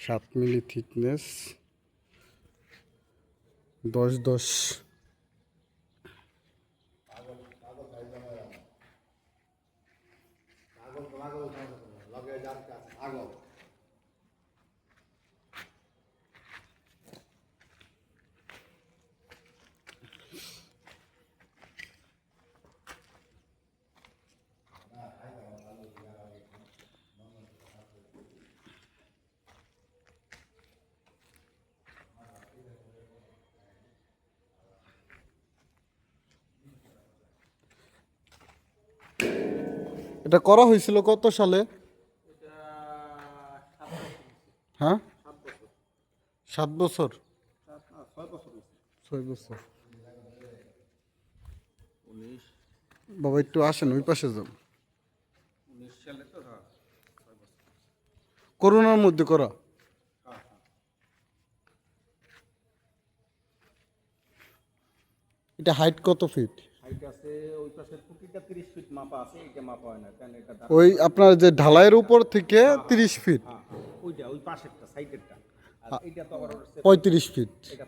7 মিলি thickness, 10-10। এটা করা হয়েছিল কত সালে? হ্যাঁ, 7 বছর, 6 বছর। বাবা একটু আসেন, ওই পাশে যান। করোনার মধ্যে করা। এটা হাইট কত ফিট? হাইট আছে ওই পাশের প্রতিটা 30 ফিট মাপা আছে, এটা মাপা হয় না কারণ এটা ওই আপনার যে ঢালাইয়ের উপর থেকে 30 ফিট, ওইটা ওই পাশেরটা সাইডেরটা, আর এইটা তো আবার 35 ফিট। এটা